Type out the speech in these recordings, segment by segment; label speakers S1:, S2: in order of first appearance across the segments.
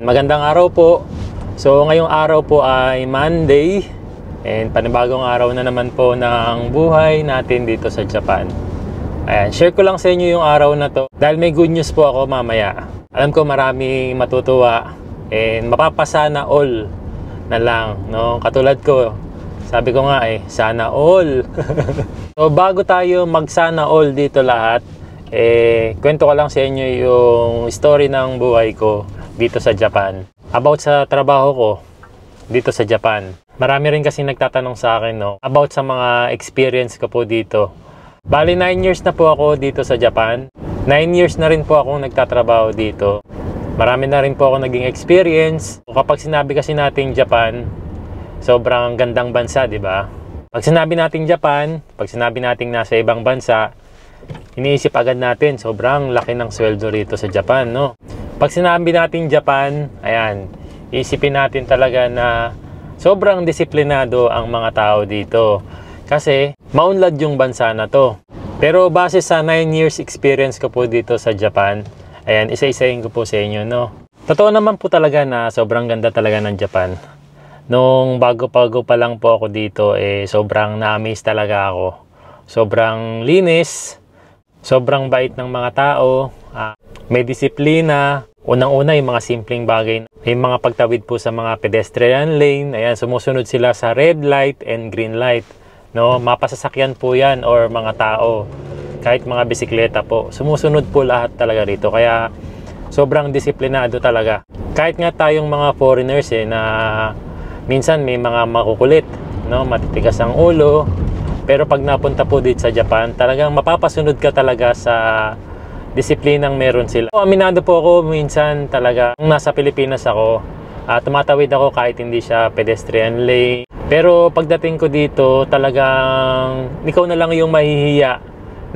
S1: Magandang araw po. So ngayong araw po ay Monday and panibagong araw na naman po ng buhay natin dito sa Japan. Ayan, share ko lang sa inyo yung araw na to dahil may good news po ako mamaya. Alam ko maraming matutuwa and mapapasana all na lang, no? Katulad ko, sabi ko nga sana all. So bago tayo magsana all dito lahat, kwento ko lang sa inyo yung story ng buhay ko dito sa Japan. About sa trabaho ko dito sa Japan. Marami rin kasi nagtatanong sa akin, no, about sa mga experience ko po dito. Bali 9 years na po ako dito sa Japan. 9 years na rin po akong nagtatrabaho dito. Marami na rin po ako naging experience. Kapag sinabi kasi nating Japan, sobrang gandang bansa, di ba? Pag sinabi nating Japan, pag sinabi nating nasa ibang bansa, iniisip agad natin, sobrang laki ng sweldo rito sa Japan, no? Pag sinabi nating Japan, ayan, isipin natin talaga na sobrang disiplinado ang mga tao dito. Kasi, maunlad yung bansa na to. Pero base sa 9 years experience ko po dito sa Japan, ayan, isa-isahin ko po sa inyo, no? Totoo naman po talaga na sobrang ganda talaga ng Japan. Nung bago-bago pa lang po ako dito, sobrang na-amaze talaga ako. Sobrang linis, sobrang bait ng mga tao, may disiplina. Unang-una yung mga simpleng bagay. May mga pagtawid po sa mga pedestrian lane. Ayan, sumusunod sila sa red light and green light. No, mapasasakyan po yan or mga tao. Kahit mga bisikleta po. Sumusunod po lahat talaga rito. Kaya sobrang disiplinado talaga. Kahit nga tayong mga foreigners na minsan may mga makukulit, no, matitigas ang ulo. Pero pag napunta po dito sa Japan, talagang mapapasunod ka talaga sa disiplinang meron sila. Aminado po ako minsan talaga nung nasa Pilipinas ako, tumatawid ako kahit hindi siya pedestrian lane. Pero pagdating ko dito, talagang ikaw na lang yung mahihiya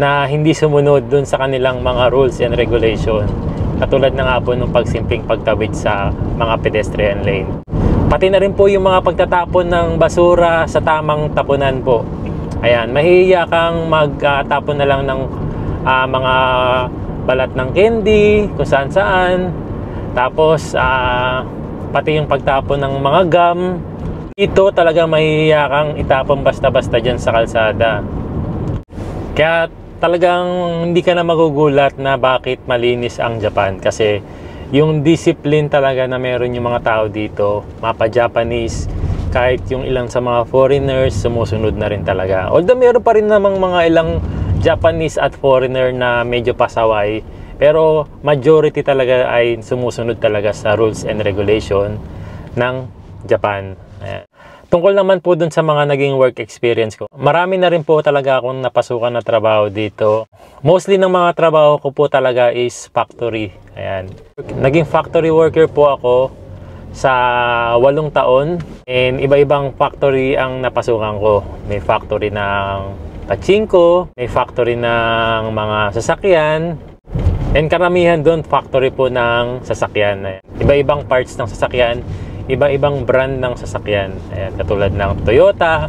S1: na hindi sumunod dun sa kanilang mga rules and regulation. Katulad na nga po nung pagsimpleng pagtawid sa mga pedestrian lane. Pati na rin po yung mga pagtatapon ng basura sa tamang tapunan po. Ayan, mahihiya kang magtapon na lang ng mga balat ng candy, kung saan-saan. Tapos, pati yung pagtapon ng mga gum. Ito talaga mahihiya kang itapon basta-basta dyan sa kalsada. Kaya talagang hindi ka na magugulat na bakit malinis ang Japan. Kasi yung discipline talaga na meron yung mga tao dito, mapa-Japanese, kahit yung ilang sa mga foreigners, sumusunod na rin talaga. Although meron pa rin namang mga ilang Japanese at foreigner na medyo pasaway, pero majority talaga ay sumusunod talaga sa rules and regulation ng Japan. Ayan. Tungkol naman po dun sa mga naging work experience ko, marami na rin po talaga akong napasukan na trabaho dito. Mostly ng mga trabaho ko po talaga is factory. Ayan. Naging factory worker po ako sa 8 taon and iba-ibang factory ang napasukan ko. May factory ng pachinko, may factory ng mga sasakyan, and karamihan doon factory po ng sasakyan. Iba-ibang parts ng sasakyan, iba-ibang brand ng sasakyan. Ayan, katulad ng Toyota,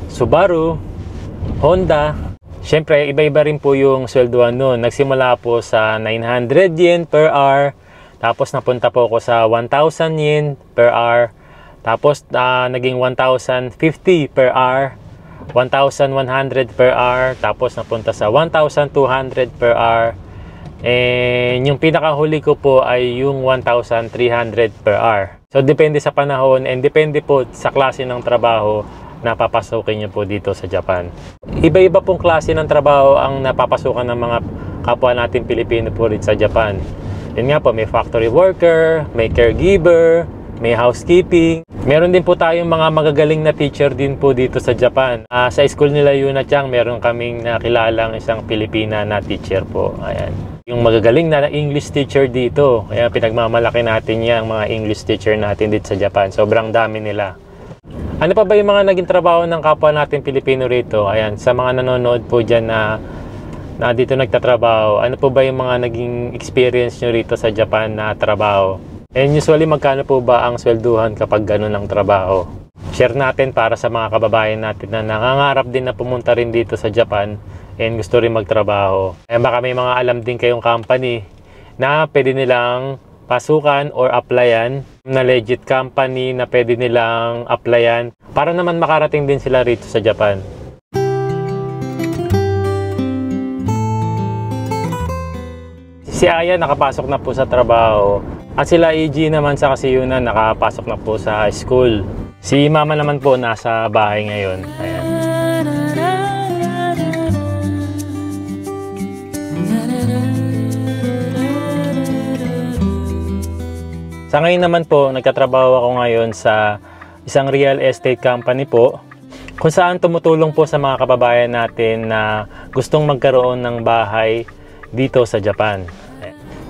S1: Subaru, Honda. Siyempre, iba-iba rin po yung sweldoan noon. Nagsimula po sa 900 yen per hour. Tapos napunta po ako sa 1,000 yen per hour. Tapos naging 1,050 per hour. 1,100 per hour. Tapos napunta sa 1,200 per hour. And yung pinakahuli ko po ay yung 1,300 per hour. So depende sa panahon and depende po sa klase ng trabaho na papasukin nyo po dito sa Japan. Iba-iba pong klase ng trabaho ang napapasukan ng mga kapwa natin Pilipino po rin sa Japan. Yun nga po, may factory worker, may caregiver, may housekeeping. Meron din po tayong mga magagaling na teacher din po dito sa Japan. Sa school nila Yunachang, meron kaming nakilalang isang Pilipina na teacher po. Ayan. Yung magagaling na English teacher dito. Kaya pinagmamalaki natin yan, mga English teacher natin dito sa Japan. Sobrang dami nila. Ano pa ba yung mga naging trabaho ng kapwa natin Pilipino rito? Ayan, sa mga nanonood po dyan na dito nagtatrabaho, ano po ba yung mga naging experience nyo rito sa Japan na trabaho? And usually, magkano po ba ang swelduhan kapag ganun ang trabaho? Share natin para sa mga kababayan natin na nangangarap din na pumunta rin dito sa Japan and gusto rin magtrabaho. Baka may mga alam din kayong company na pwede nilang pasukan or applyan na legit company na pwede nilang applyan para naman makarating din sila rito sa Japan. Si Aya nakapasok na po sa trabaho at sila EG naman sa Kasiyunan nakapasok na po sa school. Si Mama naman po nasa bahay ngayon. Ayan. Sa ngayon naman po, nagkatrabaho ako ngayon sa isang real estate company po kung saan tumutulong po sa mga kababayan natin na gustong magkaroon ng bahay dito sa Japan.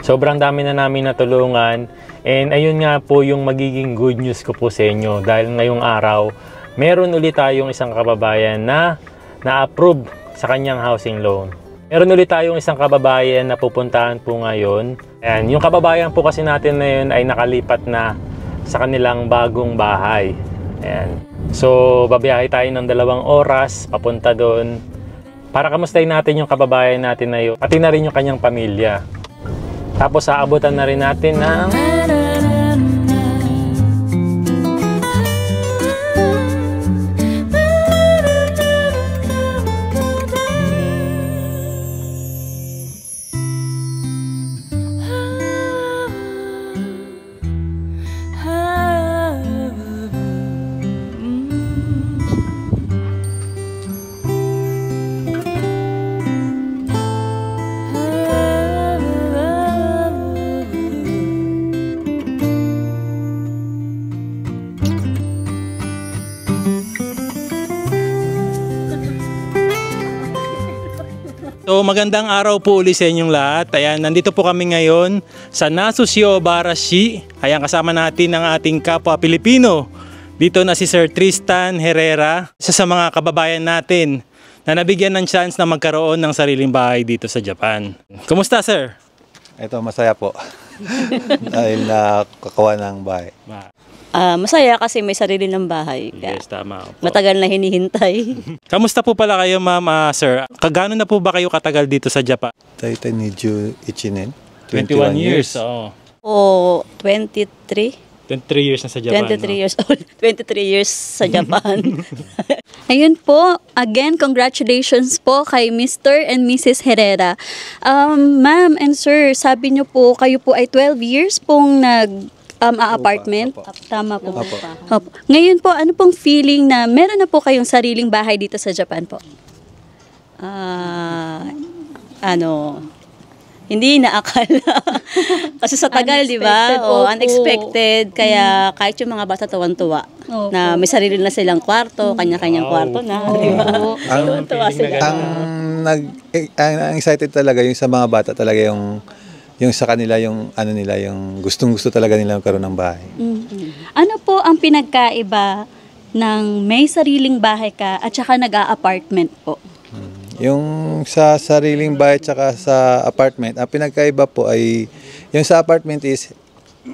S1: Sobrang dami na namin natulungan and ayun nga po yung magiging good news ko po sa inyo dahil ngayong araw meron ulit tayong isang kababayan na na-approve sa kanyang housing loan. Meron ulit tayong isang kababayan na pupuntahan po ngayon. Ayan, yung kababayan po kasi natin na yun ay nakalipat na sa kanilang bagong bahay. Ayan. So, babiyahe tayo ng 2 oras papunta doon para kamustahin natin yung kababayan natin na yun. Pati na rin yung kanyang pamilya. Tapos, aabutan na rin natin ng
S2: So magandang araw po ulit sa inyong lahat. Ayan, nandito po kami ngayon sa Nasushiobarashi. Ayan, kasama natin ang ating kapwa Pilipino. Dito na si Sir Tristan Herrera, isa sa mga kababayan natin na nabigyan ng chance na magkaroon ng sariling bahay dito sa Japan. Kumusta, sir?
S3: Ito, masaya po. Dahil nakakawa ng bahay.
S4: Masaya kasi may sarili ng bahay.
S2: Yes, tama po.
S4: Matagal na hinihintay.
S2: Kamusta po pala kayo, ma'am, sir? Kagano na po ba kayo katagal dito sa Japan?
S3: Tayo ni Ju Ichinen.
S2: 21 years. Oo.
S4: O 23?
S2: 23 years na sa Japan.
S4: 23 years old. 23 years sa Japan. Ayun po, again, congratulations po kay Mr. and Mrs. Herrera. Ma'am and sir, sabi niyo po, kayo po ay 12 years pong apartment.
S3: Opo.
S4: Tama po.
S3: Opo.
S4: Opo. Ngayon po, ano pong feeling na meron na po kayong sariling bahay dito sa Japan po? Hindi inaakala. Kasi sa tagal, di ba? Unexpected. Kaya kahit yung mga bata tuwan-tuwa na may sarili na silang kwarto, kanya-kanyang kwarto na. Di ba? Tuwan-tuwa sila.
S3: Ang excited talaga yung sa mga bata talaga yung sa kanila, yung ano nila, yung gustong-gusto talaga nila magkaroon ng bahay.
S4: Ano po ang pinagkaiba ng may sariling bahay ka at saka nag-a-apartment po?
S3: Yung sa sariling bahay tsaka sa apartment, ang pinagkaiba po ay yung sa apartment is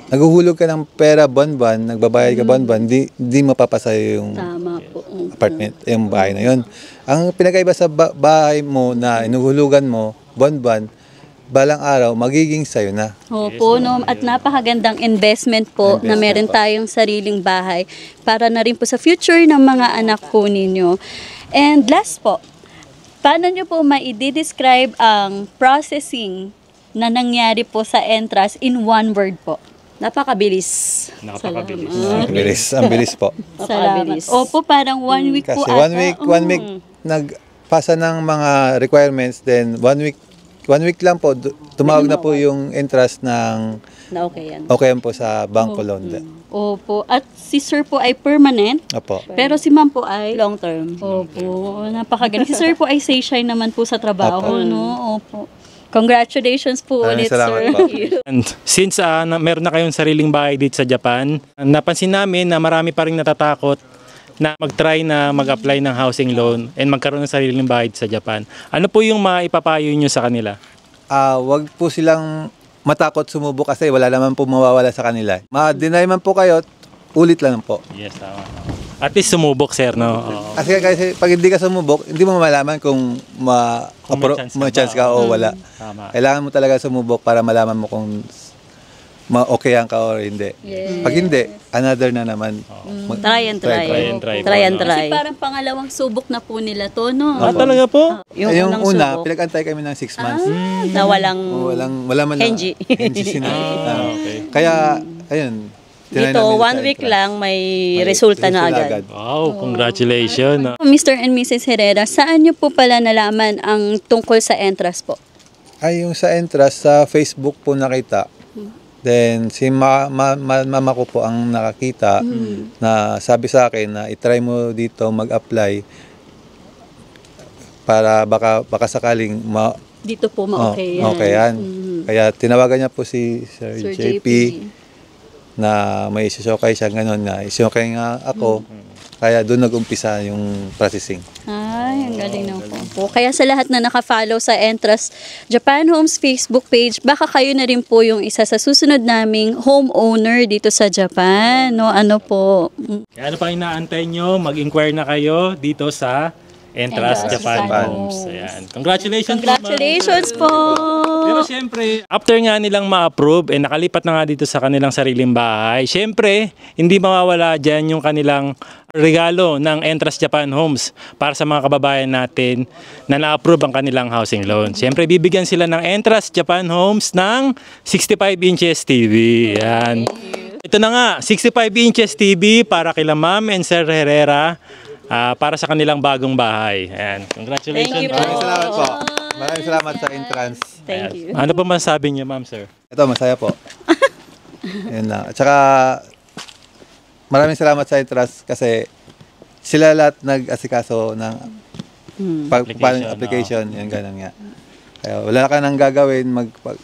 S3: naguhulog ka ng pera buwan-buwan, nagbabayad ka buwan-buwan, di mapapasaya yung
S4: Tama po.
S3: apartment, yung bahay na yun. Ang pinagkaiba sa bahay mo na inuhulugan mo buwan-buwan, balang araw, magiging sayo na.
S4: Opo, no? At napakagandang investment po na meron tayong sariling bahay para na rin po sa future ng mga anak po ninyo. And last po, paano nyo po ma-describe ang processing na nangyari po sa Entrust in one word po? Napakabilis.
S2: Napakabilis.
S3: Ang bilis po.
S4: Salamat. Opo, parang 1 week
S3: Kasi
S4: po
S3: one week nagpasa ng mga requirements, then 1 week lang po, tumawag na po yung interest ng
S4: na okay yan.
S3: okay po sa Bangko Loan.
S4: Opo. At si sir po ay permanent,
S3: Opo.
S4: pero si ma'am po ay
S5: Long term.
S4: Opo. Napakagaling. Si sir po ay say-shy naman po sa trabaho,
S3: Opo.
S4: no? Opo. Congratulations po
S3: Maraming
S4: ulit,
S3: salamat
S4: sir.
S3: po.
S2: And since meron na kayong sariling bahay dito sa Japan, napansin namin na marami pa rin natatakot na mag-try na mag-apply ng housing loan and magkaroon ng sariling bahay sa Japan. Ano po yung maipapayo nyo sa kanila?
S3: Wag po silang matakot sumubok kasi wala naman po mawawala sa kanila. Ma-deny man po kayo, ulit lang po.
S2: Yes, tama. At least sumubok, sir, no? Oo.
S3: Kasi pag hindi ka sumubok, hindi mo malaman kung
S2: Kung may chance ka
S3: may chance ka o wala.
S2: Tama.
S3: Kailangan mo talaga sumubok para malaman mo kung ma-okayan ka or hindi.
S4: Yes.
S3: Pag hindi, another na naman.
S5: Try and try.
S2: Try and try.
S5: Try and
S2: po, no?
S5: try.
S4: Kasi parang pangalawang subok na po nila to, no?
S2: Talaga po?
S3: Yung
S5: unang
S3: una,
S5: subok,
S3: pinag-antay kami ng 6 months.
S5: na walang
S3: Wala man lang.
S5: Henji.
S3: Henji
S2: okay.
S3: Kaya, ayun. tinry
S5: dito,
S3: namin
S5: 1 week
S3: sa
S5: lang may resulta na agad.
S2: Wow, congratulations.
S4: Mr. and Mrs. Herrera, saan niyo po pala nalaman ang tungkol sa Entras po?
S3: Ay, yung sa Entras, sa Facebook po nakita. Then, si mama ko po ang nakakita na sabi sa akin na itry mo dito mag-apply para baka sakaling
S4: Dito po ma-okay yan.
S3: okay yan. Kaya tinawagan niya po si Sir,
S4: Sir
S3: JP na may isisokay siya gano'n na isokay nga ako. Kaya doon nag-umpisa yung processing.
S4: Ay, ang galing na po. Kaya sa lahat na naka-follow sa Entras Japan Homes Facebook page, baka kayo na rin po yung isa sa susunod naming homeowner dito sa Japan. No, ano po?
S2: Kaya ano pa inaantay nyo? Mag-inquire na kayo dito sa Entras
S4: Entras
S2: Japan
S4: Japan
S2: Homes.
S4: Homes.
S2: Ayan. Congratulations po, ma'am.
S4: Congratulations po!
S2: Pero siyempre, after nga nilang ma-approve, nakalipat na nga dito sa kanilang sariling bahay, siyempre, hindi mawawala dyan yung kanilang regalo ng Entras Japan Homes para sa mga kababayan natin na na-approve ang kanilang housing loan. Siyempre, bibigyan sila ng Entras Japan Homes ng 65 inches TV. Yan. Ito na nga, 65 inches TV para kila Ma'am and Sir Herrera para sa kanilang bagong bahay. Ayan. Congratulations.
S5: Thank you
S3: Maraming
S5: po.
S3: salamat po. Maraming salamat sa entrance.
S5: Thank you.
S2: Ano pa masabi niyo, Ma'am, Sir?
S3: Ito, masaya po. Yun lang. At saka, maraming salamat sa entrance kasi sila lahat nag-asikaso ng application. Yan, ganun nga. Kaya wala ka nang gagawin,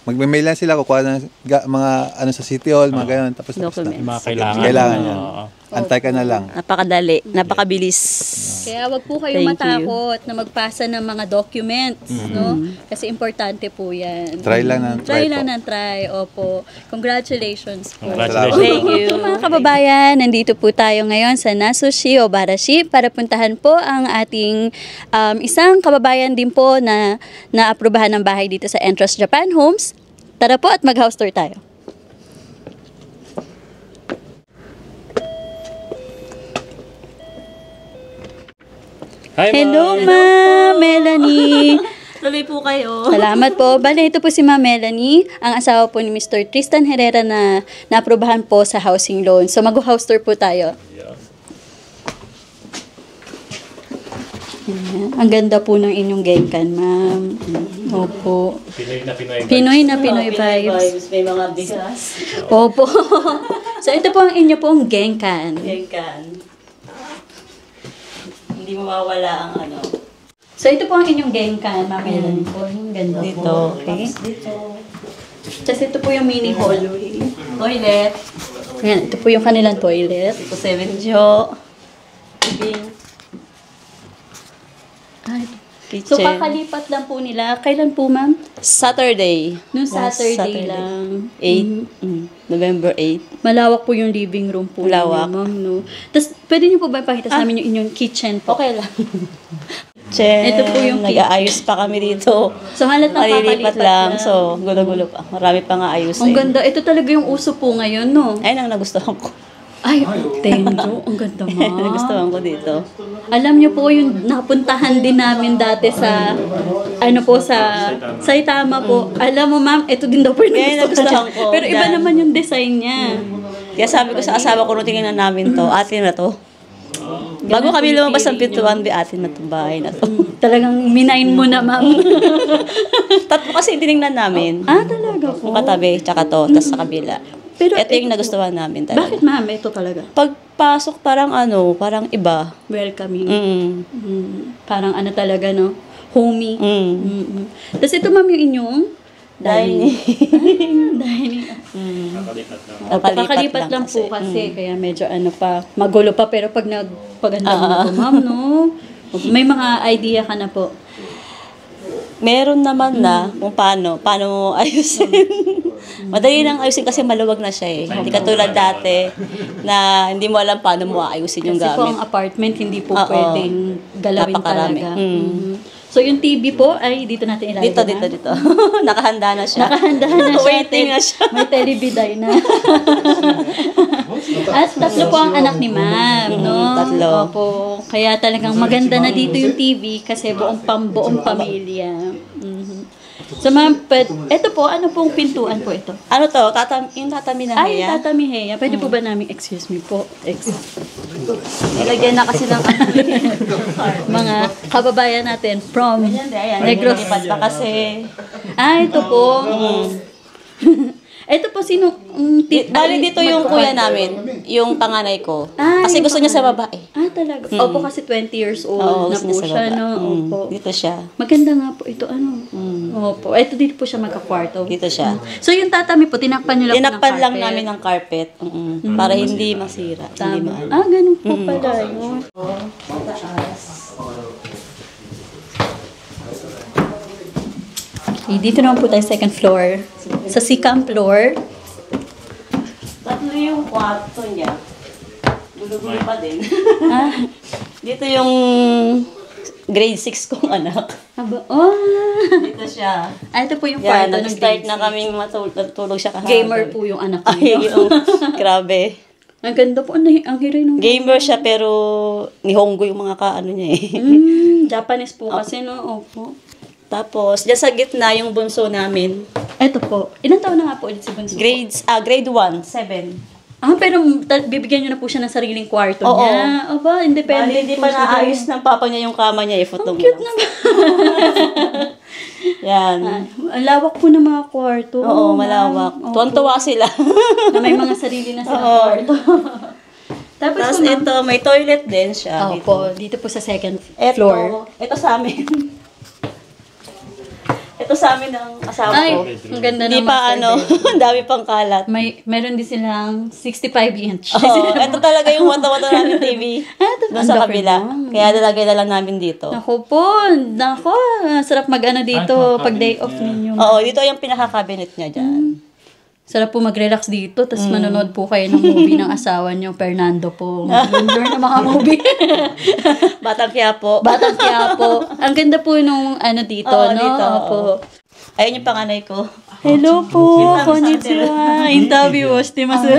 S3: mag-mail lang sila, kukuha ng mga ano sa City Hall, mga ganun, tapos na.
S5: Documents.
S2: Yung mga kailangan.
S3: Kailangan yan.
S2: Oo.
S3: Antay ka na lang.
S5: Napakadali, napakabilis.
S4: Kaya wag po kayong
S5: Thank you.
S4: matakot na magpasa ng mga documents, no? Kasi importante po yan.
S3: Try lang ng
S4: Try
S3: try
S4: lang
S3: po.
S4: ng try. Opo. Congratulations po.
S2: Congratulations.
S5: Thank you.
S4: So, mga kababayan, nandito po tayo ngayon sa Nasushi Obarashi para puntahan po ang ating isang kababayan din po na naaprubahan ng bahay dito sa Entras Japan Homes. Tara po at mag-house tour tayo.
S2: Hi,
S4: Hello,
S2: Ma'am.
S4: Ma'am Melanie.
S5: Tuloy po kayo.
S4: Salamat po. Bale, ito po si Ma'am Melanie, ang asawa po ni Mr. Tristan Herrera na naaprubahan po sa housing loan. So, mag-house tour po tayo. Ayan. Ang ganda po ng inyong genkan, Ma'am. Opo.
S2: Pinoy na Pinoy.
S4: Pinoy na Pinoy vibes.
S5: May mga bigas.
S4: Opo. So, ito po ang inyo pong genkan.
S5: Genkan. Hindi mawawala ang ano.
S4: So, ito po ang inyong genkan, Ma'am Melanie po. Ang ganda
S5: Dito,
S4: po.
S5: okay.
S4: Tapos ito po yung mini hallway. Toilet. Ayan, ito po yung kanilang toilet.
S5: Ito 7 jo. Living.
S4: Ay,
S5: Kitchen.
S4: so, kakalipat lang po nila. Kailan po, Ma'am?
S5: Saturday.
S4: Noong
S5: Last
S4: Saturday lang.
S5: 8. November 8.
S4: Malawak po yung living room po.
S5: Malawak.
S4: ninyo, Ma'am, no? Tapos, pwede niyo po ba ipakita sa amin yung inyong kitchen po?
S5: Okay lang. Kitchen.
S4: Ito po yung
S5: Nag-aayos pa kami dito.
S4: So, halat na
S5: Malilipat lang. So, gulo-gulo pa. Marami pa nga ayos.
S4: ang ganda. Ito talaga yung uso po ngayon, no?
S5: Ayun ang nagustuhan ko.
S4: Ay, thank you. Ang ganda, Ma'am.
S5: Nagustuhan ko dito.
S4: Alam niyo po yung napuntahan din namin dati sa ano po sa Saitama po. Alam mo, Ma'am, ito din daw po yung
S5: Kaya
S4: nagustuhan
S5: nagustuhan ko.
S4: Pero iba
S5: Yan.
S4: naman yung design niya.
S5: Kaya sabi ko sa asawa ko, nung tingnan namin to, atin na to. Bago kami lumabas ng pintuan, atin na to, bahay na to.
S4: Talagang minain mo na, Ma'am.
S5: Tatlo kasi tinignan namin.
S4: Talaga po.
S5: Yung katabi, tsaka to, tas sa kabila.
S4: Pero
S5: Ito yung nagustuhan namin talaga.
S4: Bakit, Ma'am? Ito talaga.
S5: Pagpasok parang ano, parang iba.
S4: Welcoming.
S5: Mm.
S4: Parang ano talaga, no? Homey.
S5: Mm.
S4: Tapos ito, Ma'am, yung inyong
S5: Dining.
S4: dining.
S5: Kakalipat
S4: Kakalipat lang po kasi. Kaya medyo ano pa, magulo pa. Pero pag nagpaganda mo po, Ma'am, no? May mga idea ka na po.
S5: Meron naman na kung paano mo ayusin. Madali lang ayusin kasi maluwag na siya eh. Hindi katulad dati na hindi mo alam paano mo ayusin yung
S4: Kasi po ang
S5: gamit.
S4: apartment, hindi po
S5: Oo.
S4: pwedeng galawin
S5: Napakarami.
S4: talaga. So yung TV po ay dito natin ilalagay
S5: Dito. Nakahanda na siya.
S4: Nakahanda na siya.
S5: Waiting na siya.
S4: May televiday na. At tatlo po ang anak ni ma'am, no?
S5: Tatlo.
S4: Opo. Kaya talagang maganda na dito yung TV kasi buong pamilya. So ma'am, ito po, ano pong pintuan po ito?
S5: Ano to? Yung tatami na
S4: Ay,
S5: niya.
S4: Tata Mihea. Pwede po ba namin, excuse me po, nilagyan na kasi ng mga kababayan natin from Negros.
S5: Lipat pa kasi.
S4: Ito po. Ito po, sino?
S5: Bali dito yung kuya namin, yung panganay ko.
S4: Ah,
S5: Kasi
S4: yung
S5: gusto niya sa babae.
S4: Talaga. Opo, kasi 20 years old
S5: Oo,
S4: na
S5: gusto
S4: po
S5: niya sa
S4: siya,
S5: baba.
S4: no? Opo.
S5: Dito siya.
S4: Maganda nga po ito, ano? Opo. Ito dito po siya magka-kwarto.
S5: Dito siya.
S4: So yung tatami po, tinakpan nyo lang
S5: Tinakpan
S4: po ng
S5: lang
S4: carpet.
S5: namin ng carpet. Para hindi masira. Hindi
S4: Tama.
S5: maano.
S4: Ganun po pala yun. Okay, dito naman po tayo second floor. Sa second floor,
S5: Tatlo yung kwarto niya. Gulo-gulo pa din.
S4: ah,
S5: Dito yung grade 6 kong anak.
S4: Dito
S5: siya.
S4: ito po yung
S5: Yan,
S4: kwarto ng
S5: nag-start
S4: grade
S5: na
S4: six.
S5: kaming matulog siya kahapon.
S4: Gamer po yung anak
S5: Ay,
S4: niyo.
S5: grabe.
S4: Ang ganda po, ang hiray nung
S5: Gamer siya pero nihongo yung mga kaano niya eh.
S4: Japanese po kasi, no? Opo.
S5: Tapos, dyan sa gitna yung bunso namin.
S4: Ito po. Ilang taon na nga po ulit si Bunso?
S5: Grade 1, 7.
S4: Pero bibigyan nyo na po siya ng sariling kwarto
S5: Oo.
S4: niya. Aba, independent
S5: Bali, hindi
S4: po
S5: pa
S4: siya.
S5: naayos ng papa niya yung kama niya. Ifotong
S4: Cute naman.
S5: Yan.
S4: Ang lawak po ng mga kwarto.
S5: Oo,
S4: ma'am.
S5: malawak.
S4: Opo.
S5: Tuwan-tuwa sila.
S4: Na may mga sarili na silang
S5: Oo.
S4: kwarto. Tapos
S5: Tapos
S4: po, ma'am,
S5: ito, may toilet din siya.
S4: Opo, dito po sa second
S5: Ito,
S4: floor.
S5: ito sa amin. Ito sa amin ng asawa
S4: Ay,
S5: ko.
S4: ang ganda
S5: Hindi
S4: ng
S5: pa
S4: master
S5: ang dami pang kalat.
S4: Meron din silang 65 inch.
S5: Oo, ito talaga yung wata-wata namin TV. Doon sa
S4: ang laki
S5: kabila.
S4: nun.
S5: Kaya nilagay na lang namin dito.
S4: Nako po, sarap mag-ano dito pag day off ninyo.
S5: Oo, dito yung pinaka-cabinet niya dyan.
S4: Sarap po mag-relax dito, tapos manonood po kayo ng movie ng asawa niyo, Fernando po. Mag-enjoy ng mga movie.
S5: Batang Quiapo.
S4: Batang Quiapo. Ang ganda po nung ano dito,
S5: Oo,
S4: no?
S5: dito, oo.
S4: Opo.
S5: Ayun yung panganay ko.
S4: Hello po, konnichiwa. Interview o shitemasu.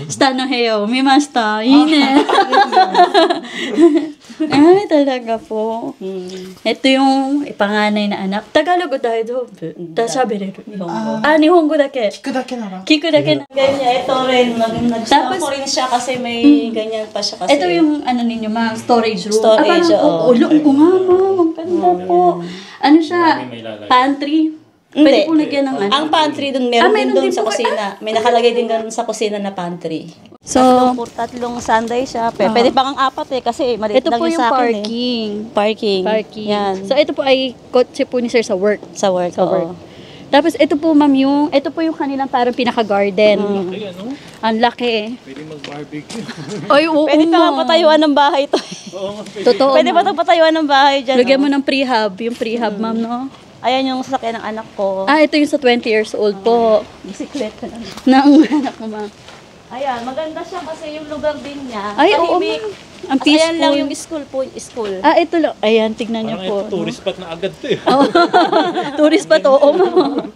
S4: Shita no heyo, mimashita. Ine. Ay, talaga po. Ito yung panganay na anak. Tagalog o daijoubu? Sabireru? Nihongo dake. Kiku dake na. Kiku dake na.
S5: Ganyan, ito rin.
S4: Tapos-
S5: Nag-stop rin siya kasi may ganyan pa siya kasi.
S4: Ito yung ano ninyo, mga storage room.
S5: Storage, oo.
S4: Ulo ko nga, ma'am. Ang ganda po. Ano siya? Pantry? Pwede po lagyan ng ano?
S5: Ang pantry dun, meron din
S4: meron
S5: dun
S4: din
S5: sa
S4: po.
S5: kusina. May nakalagay din dun sa kusina na pantry.
S4: So,
S5: Tatlong sundae siya. Pwede pa kang 4 eh kasi maliit
S4: ito
S5: lang
S4: po
S5: yung
S4: yung
S5: sa akin
S4: parking.
S5: eh. Parking. Yan.
S4: So, ito po ay kotse po ni sir sa work.
S5: Sa work.
S4: Sa
S5: oo.
S4: work. Tapos, ito po ma'am ito po yung kanilang parang pinaka-garden. Ang laki.
S2: Pwede mag-barbecue.
S4: Ay, oo.
S5: Pwede pa nga patayuan ng bahay to.
S4: Totoo,
S5: Pwede pa
S4: ma'am.
S5: itong patayuan ng bahay dyan.
S4: Lagyan
S5: oh.
S4: mo ng prehab. Yung prehab, ma'am, no?
S5: Ayan yung sasakyan ng anak ko.
S4: Ito yung sa 20 years old po.
S5: Bisikleta lang.
S4: Ng anak mo, ma'am.
S5: Ayan, maganda siya kasi yung lugar din niya.
S4: Ay, oo,
S5: tahimik.
S4: ma'am. Ang
S5: Ayan
S4: peaceful.
S5: lang yung school po. School.
S4: Ito lang. Ayan, tignan niyo
S2: Parang
S4: po.
S2: ito, tourist spot na agad to eh.
S4: Tourist pa to. Oo, ma'am.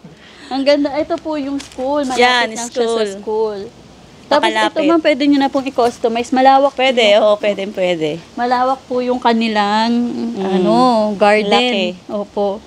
S4: Ang ganda. Ito po yung school. Malapit
S5: Yan,
S4: lang siya sa
S5: school.
S4: school. Tapos ito,
S5: Nakalapit.
S4: ma'am, pwede nyo na pong i-customize. Malawak.
S5: Pwede, oo, pwede.
S4: Malawak po yung kanilang garden.
S5: Laki.
S4: Opo.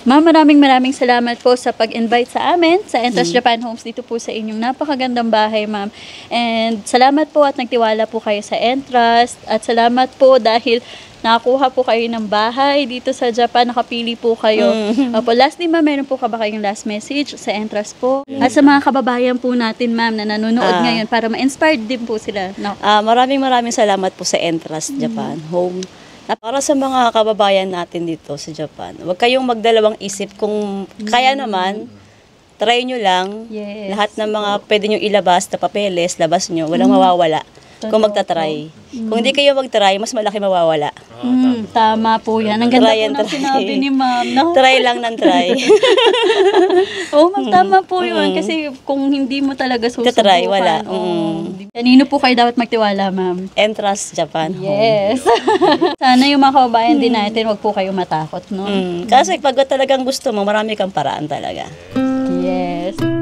S4: Ma'am, maraming salamat po sa pag-invite sa amin sa Entrust Japan Homes dito po sa inyong napakagandang bahay, ma'am. And salamat po at nagtiwala po kayo sa Entrust. At salamat po dahil nakakuha po kayo ng bahay dito sa Japan. Nakapili po kayo. Opo, lastly, ma'am, meron po ka ba kayong last message sa Entrust po? At sa mga kababayan po natin, ma'am, na nanonood ngayon para ma-inspired din po sila. No?
S5: Maraming salamat po sa Entrust Japan Home. Para sa mga kababayan natin dito sa Japan, huwag kayong magdalawang isip kung kaya naman, try nyo lang.
S4: Yes.
S5: Lahat ng mga pwede nyo ilabas na papeles, labas nyo, walang mawawala. kung magta-try. Kung hindi kayo mag-try, mas malaki mawawala.
S4: Tama po yan. Ang ganda
S5: Try
S4: po
S5: and
S4: ng
S5: try.
S4: sinabi ni ma'am. No?
S5: Try lang ng try.
S4: Oo, ma'am, tama po yun. Kasi kung hindi mo talaga susubukan.
S5: Try, wala.
S4: Kanino po kayo dapat magtiwala, ma'am?
S5: Entrust Japan Home.
S4: Yes. Sana yung mga kababayan din natin, wag po kayo matakot, no?
S5: Kasi pag talagang gusto mo, marami kang paraan talaga.
S4: Yes.